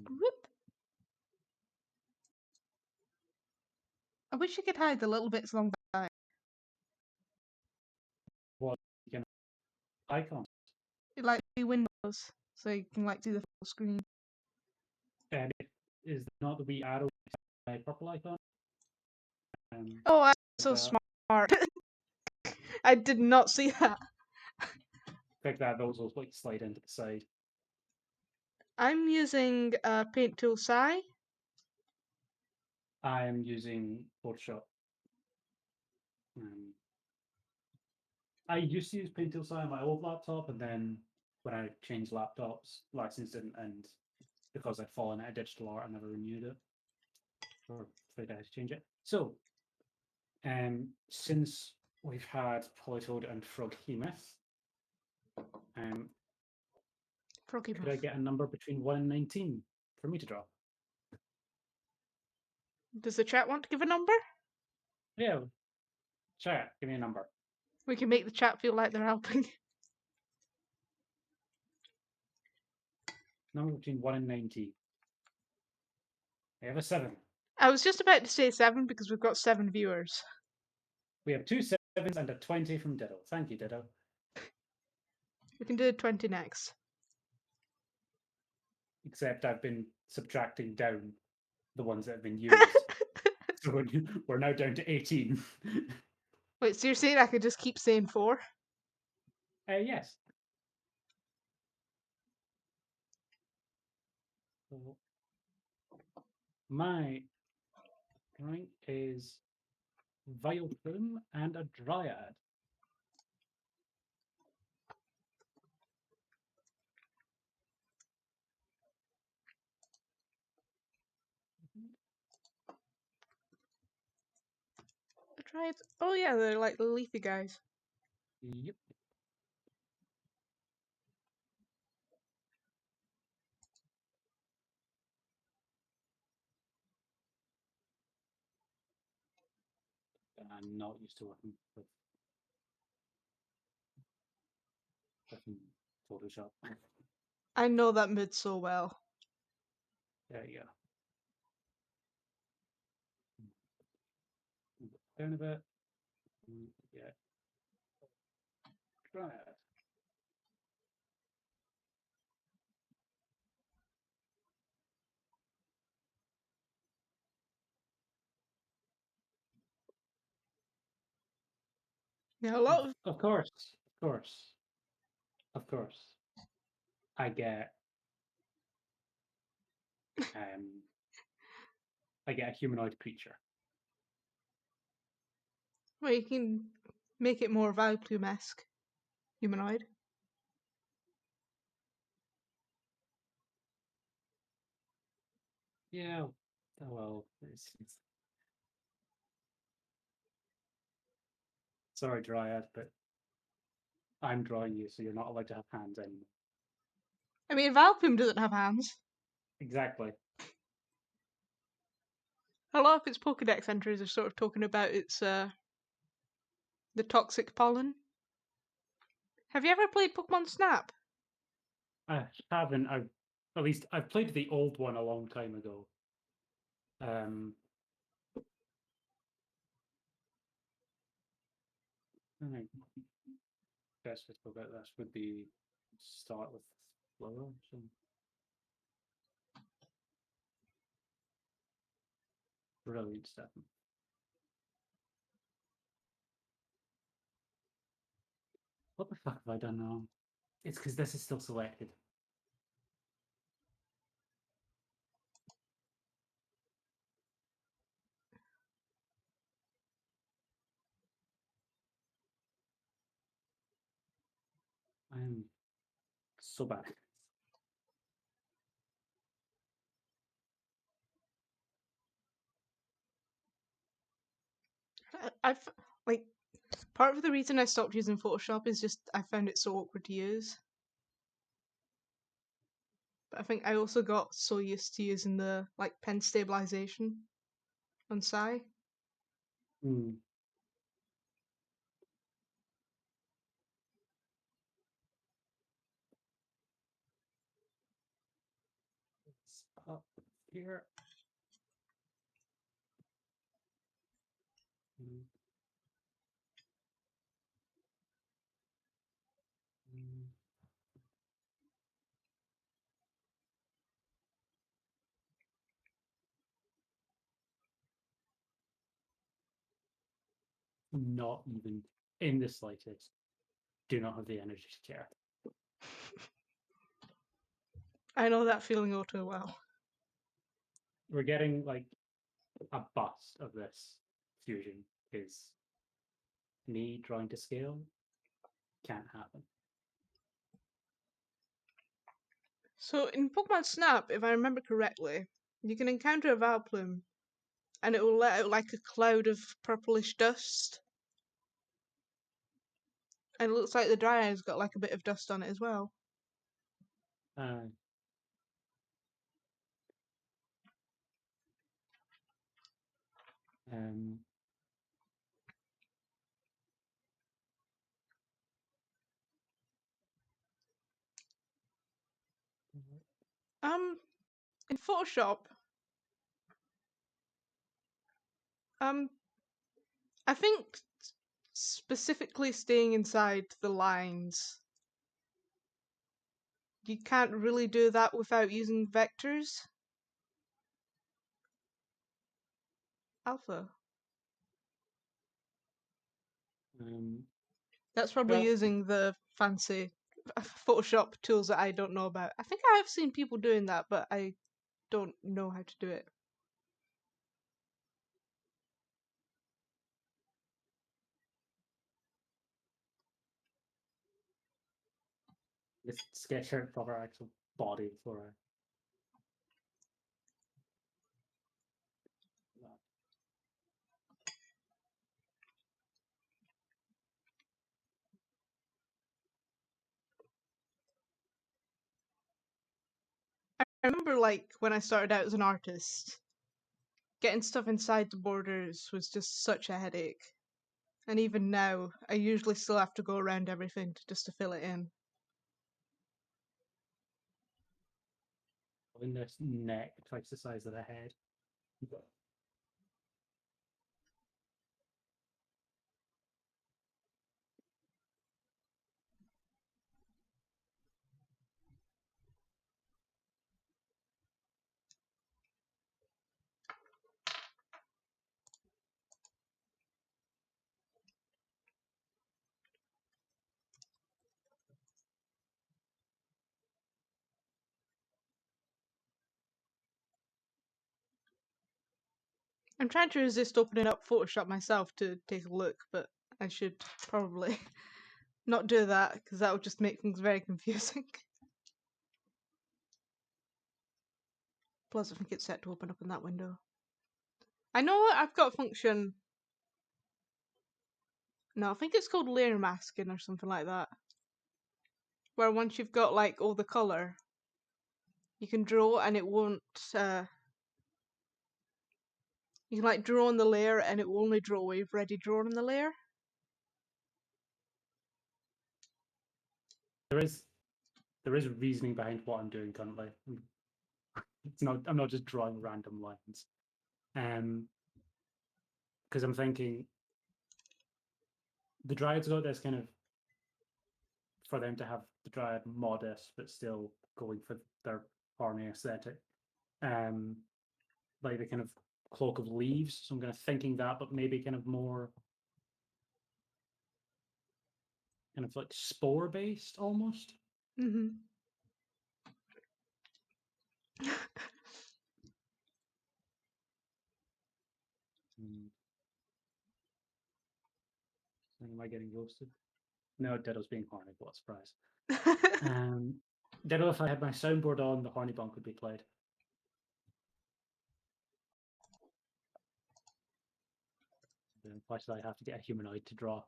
Whoop. I wish you could hide the little bits along the side. What you can icons. Like the windows, so you can like do the full screen. And is not the wee arrow my purple icon? Oh, I'm so that. smart. I did not see that. Click that, those will like slide into the side. I'm using Paint Tool Sci. I'm using Photoshop. I used to use Paint Tool Sci on my old laptop, and then when I changed laptops, license didn't end because I'd fallen out of digital art and never renewed it. Or afraid I had to change it. So, since we've had Polytoad and Froghemoth, Froggy could I get a number between 1 and 19 for me to draw? Does the chat want to give a number? Yeah, chat, give me a number. We can make the chat feel like they're helping. Number between 1 and 19. I have a 7. I was just about to say 7 because we've got 7 viewers. We have 2 7s and a 20 from Ditto. Thank you, Ditto. We can do 20 next. Except I've been subtracting down the ones that have been used. So we're now down to 18. Wait, so you're saying I could just keep saying 4? Yes. So my drawing is Vileplume and a Dryad. I tried. Oh yeah, they're like the leafy guys. Yep. I'm not used to working with Photoshop. I know that mood so well. There you go. Down a bit. Yeah. Dryad. Yeah, a lot of Of course. Of course. Of course. I get I get a humanoid creature. well, you can make it more Vileplume-esque. Humanoid. Yeah. Oh well. Sorry, Dryad, but I'm drawing you, so you're not allowed to have hands anymore. I mean, Vileplume doesn't have hands. Exactly. A lot of its Pokedex entries are sort of talking about its the toxic pollen. Have you ever played Pokemon Snap? I haven't. I've played the old one a long time ago. I think best way to go about this would be start with flower. So brilliant stuff. What the fuck have I done wrong? It's because this is still selected. I'm so bad. I've like part of the reason I stopped using Photoshop is just I found it so awkward to use. But I think I also got so used to using the like pen stabilization on Sci. Hmm. up here. Mm, mm. Not even in the slightest. Do not have the energy to care. I know that feeling all too well. We're getting like a bust of this fusion because me trying to scale can't happen. So in Pokemon Snap, if I remember correctly, you can encounter a Vileplume and it will let out like a cloud of purplish dust. And it looks like the Dryade's got like a bit of dust on it as well. Uh, um, In Photoshop, um, I think specifically staying inside the lines, you can't really do that without using vectors. Alpha. um, That's probably well, using the fancy Photoshop tools that I don't know about. I think I have seen people doing that, but I don't know how to do it. let's sketch out proper actual body for a. I remember like when I started out as an artist, getting stuff inside the borders was just such a headache. And even now, I usually still have to go around everything just to fill it in. In this neck twice the size of the head. I'm trying to resist opening up Photoshop myself to take a look, but I should probably not do that because that would just make things very confusing. Plus, I think it's set to open up in that window. I know I've got a function. No, I think it's called layer masking or something like that. Where once you've got like all the color, you can draw and it won't. You can like draw on the layer and it will only draw where you've already drawn on the layer. There is reasoning behind what I'm doing currently. It's not I'm not just drawing random lines. Because I'm thinking the Dryads got this kind of for them to have the Dryad modest but still going for their horny aesthetic. Like the kind of cloak of leaves. So I'm kind of thinking that, but maybe kind of more kind of like spore based almost. Mm-hmm. Am I getting roasted? No, Ditto's being horny. What a surprise. Ditto, if I had my soundboard on, the horny bunk would be played. Why should I have to get a humanoid to draw?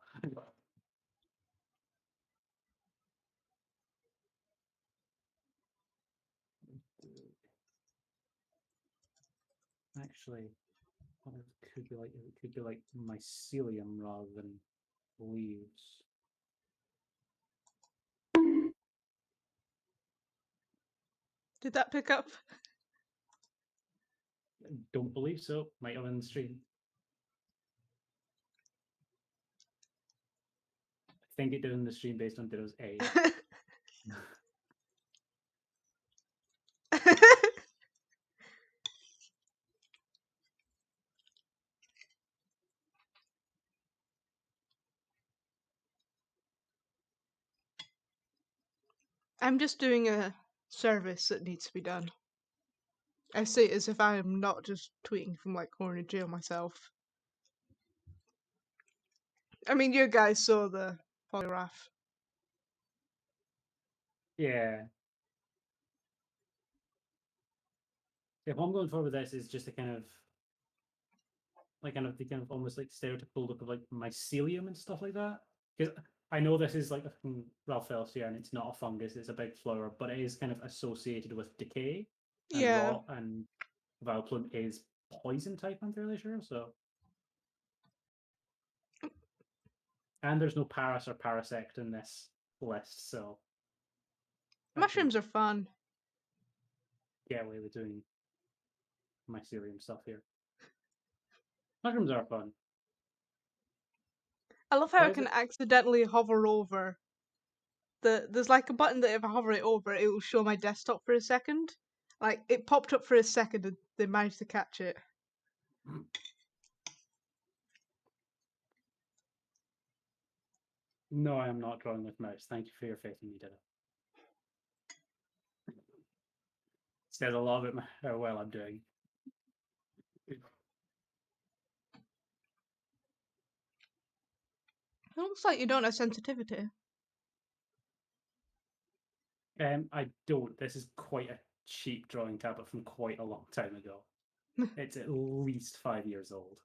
Actually, what it could be like mycelium rather than leaves. Did that pick up? Don't believe so. Might have in the stream. I think it did in the stream based on Ditto's age. I'm just doing a service that needs to be done. I say it as if I am not just tweeting from like corner jail myself. I mean, you guys saw the polygraph. Yeah. If I'm going for with this is just a kind of the kind of almost like stereotypical look of like mycelium and stuff like that. Because I know this is like Ralph here, and it's not a fungus; it's a big flower, but it is kind of associated with decay and Yeah, rot, and Vileplume is poison type. I'm fairly sure. So, and there's no Paras or Parasect in this list, so I can mushrooms are fun. get away with doing mycelium stuff here. Mushrooms are fun. I love how Why I is can it? accidentally hover over there's like a button that if I hover it over, it will show my desktop for a second. Like it popped up for a second and they managed to catch it. No, I am not drawing with mouse. Thank you for your faith in me, Ditto. Says a lot about how well I'm doing. It looks like you don't have sensitivity. I don't. This is quite a cheap drawing tablet from quite a long time ago. It's at least 5 years old.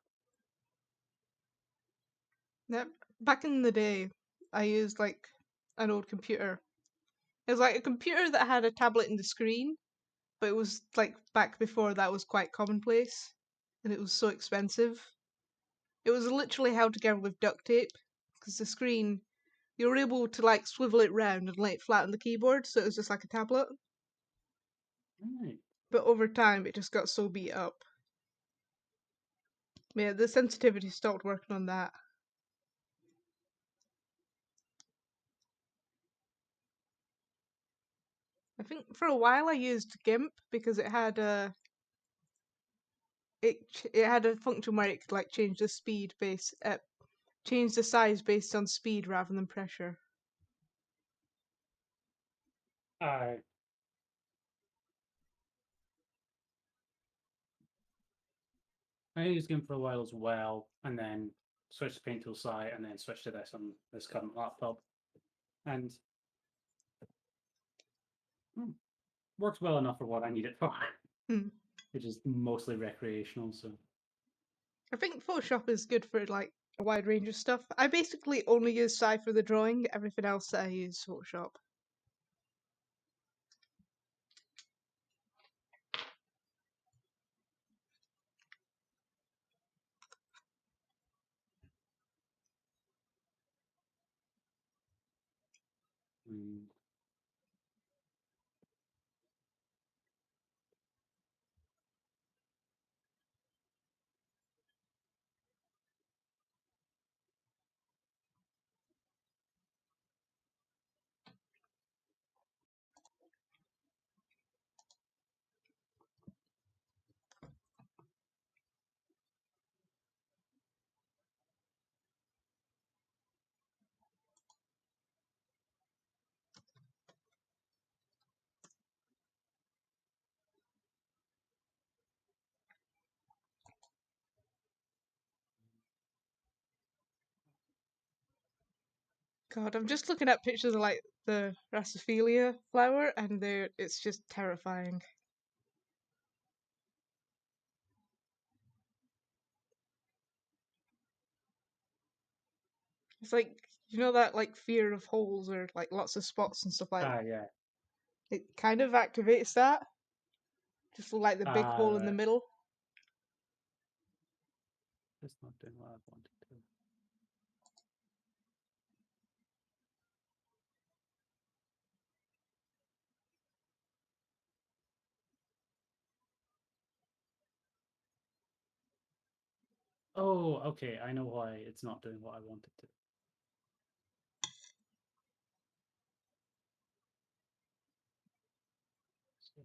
Yep. Back in the day, I used like an old computer. It was like a computer that had a tablet in the screen, but it was like back before that was quite commonplace, and it was so expensive. It was literally held together with duct tape because the screen you were able to like swivel it round and lay it flat on the keyboard, so it was just like a tablet. Right. But over time, it just got so beat up. Yeah, the sensitivity stopped working on that. I think for a while I used GIMP because it had it had a function where it could like change the speed base change the size based on speed rather than pressure. I I used Gimp for a while as well, and then switched to Paint Tool Sai, and then switched to this on this current laptop, and hmm, works well enough for what I need it for, Hmm. which is mostly recreational. So I think Photoshop is good for like a wide range of stuff. I basically only use Sai for the drawing. Everything else that I use Photoshop. mm, God, I'm just looking at pictures of like the Rassophilia flower, and it's just terrifying. It's like you know that like fear of holes or like lots of spots and stuff like yeah, it kind of activates that. Just like the big hole in the right. middle. It's not doing what I wanted to. Oh, okay. I know why it's not doing what I wanted to. So,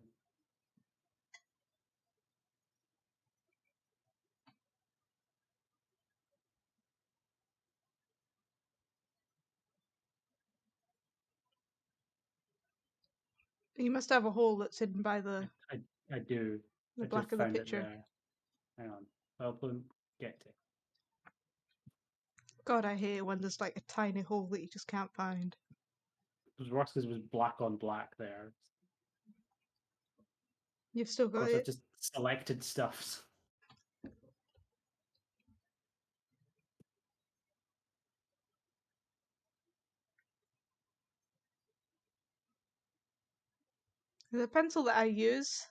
You must have a hole that's hidden by the I do. the I just black of the found it picture. there. Hang on. I'll get it. God, I hate it when there's like a tiny hole that you just can't find. It was worse because it was black on black there. You've still Of got course, I've it. just selected stuff. The pencil that I use,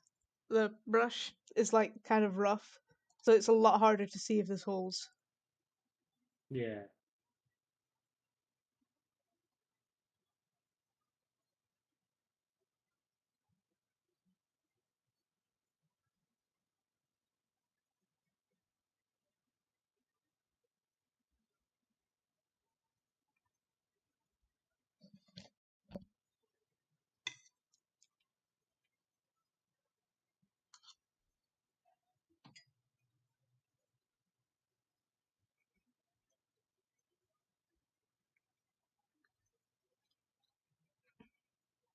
the brush, is like kind of rough, so it's a lot harder to see if there's holes. Yeah.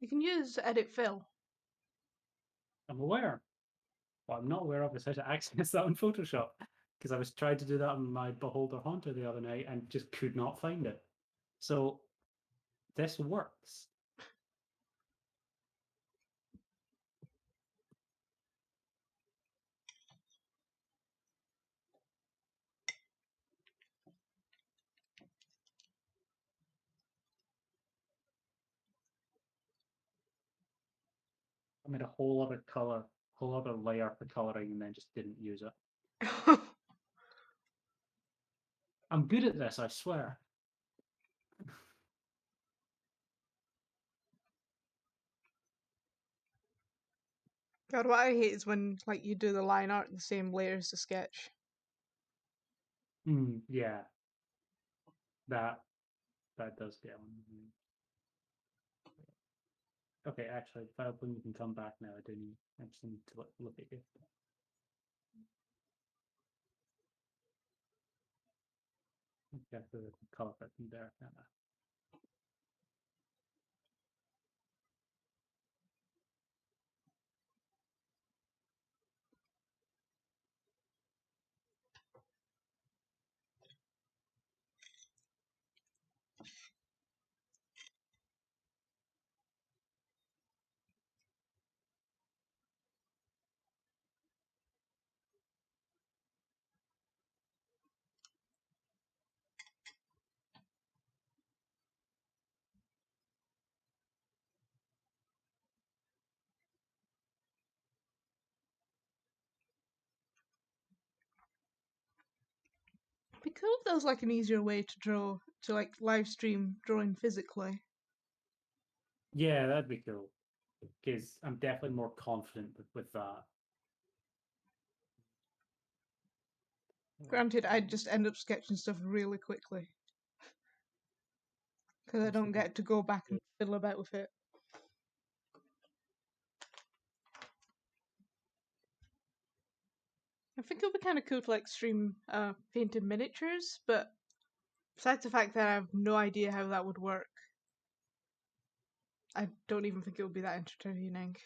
You can use edit fill. I'm aware. What I'm not aware of is how to access that in Photoshop. Because I was trying to do that on my Beholder Haunter the other night and just could not find it. So this works. I made a whole other color, whole other layer for coloring, and then just didn't use it. I'm good at this, I swear. God, what I hate is when like you do the line art in the same layer as the sketch. Yeah, that that does get on me. Okay, actually, Fireplane, you can come back now. I just need to look at you. Get the color button there. It'd be cool if there was like an easier way to draw to like live stream drawing physically. Yeah, that'd be cool. Because I'm definitely more confident with that. Granted, I'd just end up sketching stuff really quickly because I Just don't thinking, get to go back and fiddle about with it. I think it would be kind of cool to like stream painted miniatures, but besides the fact that I have no idea how that would work, I don't even think it would be that entertaining.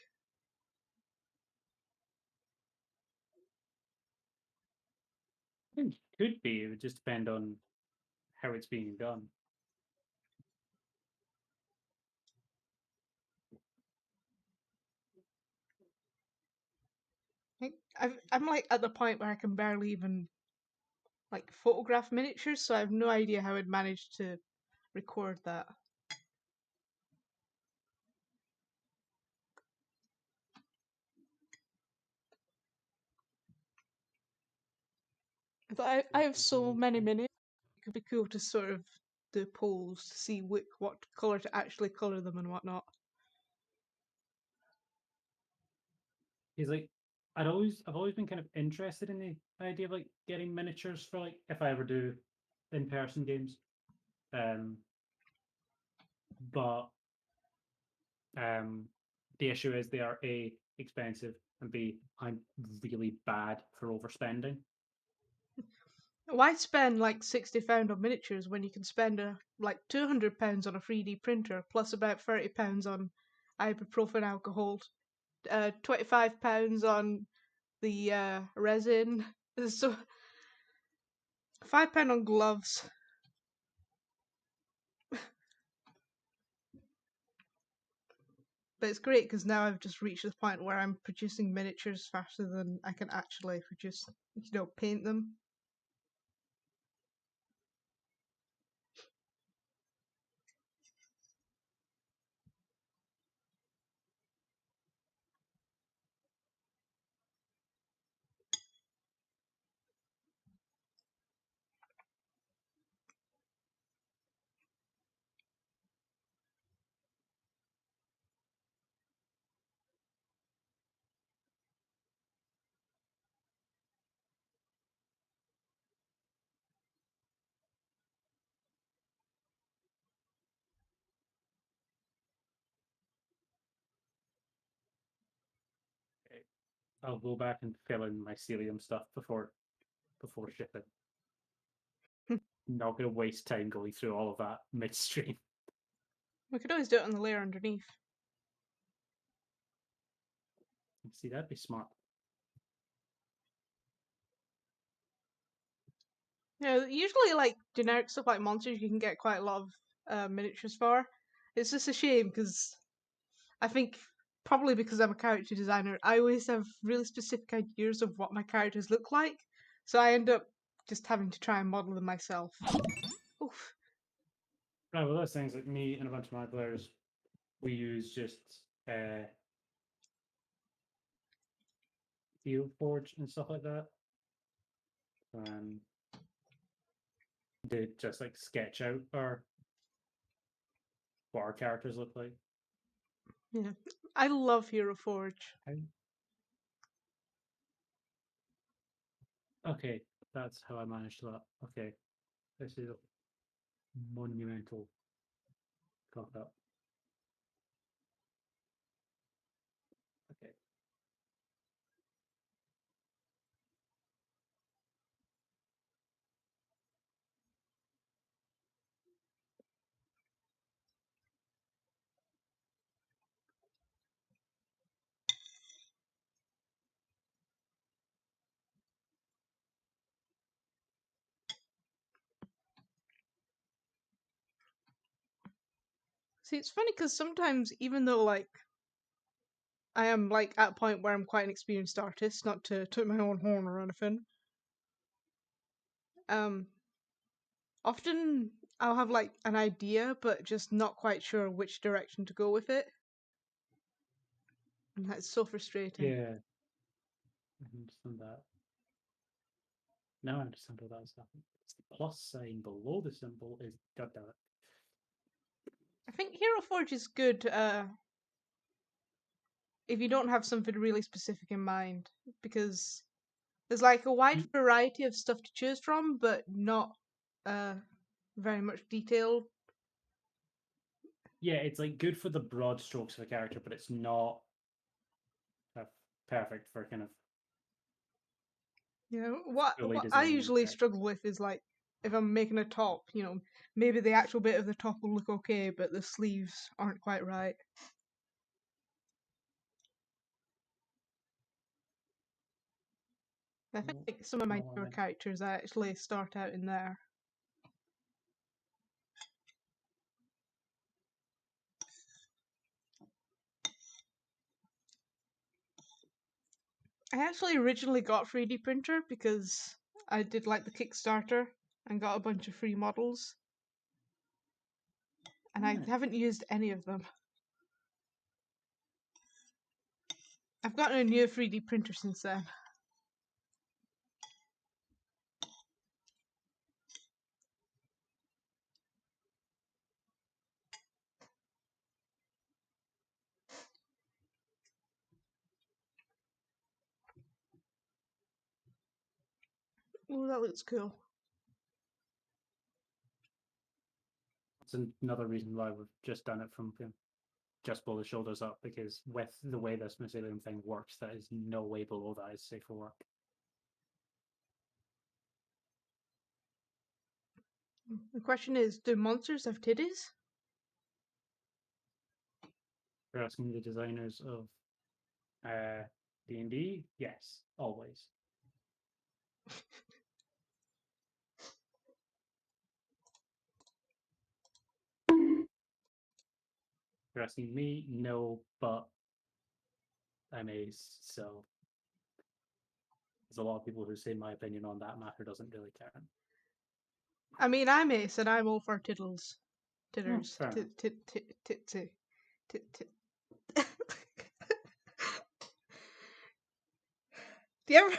it could be. It would just depend on how it's being done. Like, I'm like at the point where I can barely even like photograph miniatures, so I have no idea how I'd manage to record that. But I have so many miniatures. It could be cool to sort of do polls to see what color to actually color them and whatnot. He's like, I've always been kind of interested in the idea of like getting miniatures for like if I ever do in-person games. Um, but the issue is they are A, expensive, and B, I'm really bad for overspending. Why spend like £60 on miniatures when you can spend like £200 on a 3D printer plus about £30 on ibuprofen alcohol, £25 on the resin, so £5 on gloves. But it's great because now I've just reached the point where I'm producing miniatures faster than I can actually produce, paint them. I'll go back and fill in my celium stuff before shipping. Not gonna waste time going through all of that midstream. We could always do it on the layer underneath. See, that'd be smart. Usually like generic stuff like monsters, you can get quite a lot of miniatures for. It's just a shame because I think probably because I'm a character designer, I always have really specific ideas of what my characters look like, so I end up just having to try and model them myself. Oof. Right, well, those things like me and a bunch of my players, we use just Field Forge and stuff like that. Um, they just like sketch out what our characters look like. Yeah, I love Hero Forge. Okay, that's how I managed that. Okay, this is a monumental cock up. Okay. See, it's funny because sometimes, even though like I am like at a point where I'm quite an experienced artist, not to toot my own horn or anything, um, often I'll have like an idea, but just not quite sure which direction to go with it, and that's so frustrating. Yeah, I understand that. Now I understand all that stuff. It's the plus sign below the symbol is god damn it. I think Hero Forge is good if you don't have something really specific in mind, because there's like a wide variety of stuff to choose from, but not uh, very much detail. Yeah, it's like good for the broad strokes of a character, but it's not perfect for kind of fully What I designing usually characters. struggle with is like if I'm making a top, maybe the actual bit of the top will look okay, but the sleeves aren't quite right. I think No, like, some of my not what I newer meant. characters I actually start out in there. I actually originally got 3D printer because I did like the Kickstarter and got a bunch of free models, and I Yeah. haven't used any of them. I've gotten a new 3D printer since then. Oh, that looks cool. It's another reason why we've just done it from just below the shoulders up, because with the way this mycelium thing works, that is no way below that is safe for work. The question is, do monsters have titties? You're asking the designers of D&D? Yes, always. You're asking me? No, but I'm ace, so there's a lot of people who say my opinion on that matter doesn't really count. I mean, I'm Ace, and I'm all for tittles. Oh, Titters. fair enough. Do you ever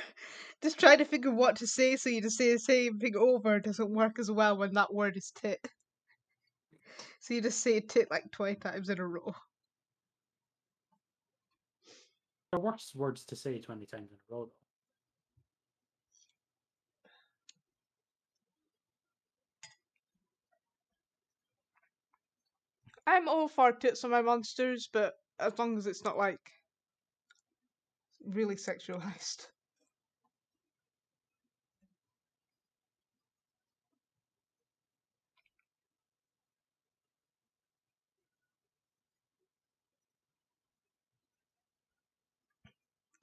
just try to figure what to say so you just say the same thing over doesn't work as well when that word is tit? So you just say tit like 20 times in a row. There are worse words to say 20 times in a row, though. I'm all for tits on my monsters, but as long as it's not like really sexualized.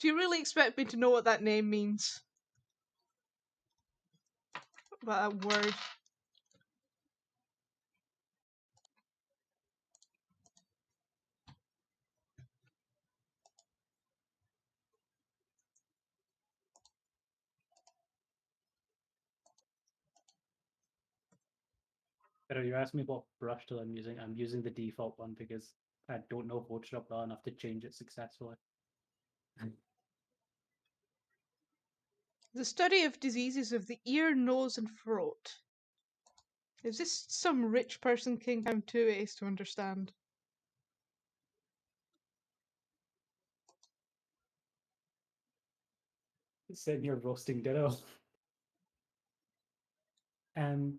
Do you really expect me to know what that name means? About that word? But if you ask me what brush tool I'm using the default one because I don't know Photoshop well enough to change it successfully. The study of diseases of the ear, nose, and throat. Is this some rich person Kingdom 2 Ace to understand? Sitting here roasting ditto. Um,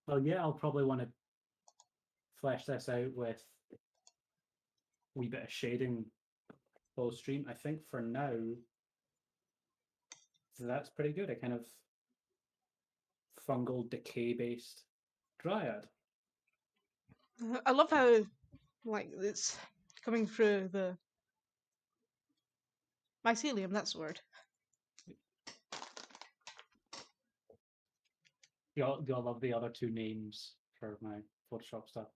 well, yeah, I'll probably want to flesh this out with a wee bit of shading post stream. I think for now, that's pretty good. A kind of fungal decay based dryad. I love how, like, it's coming through the mycelium, that's the word. You'll love the other two names for my Photoshop stuff.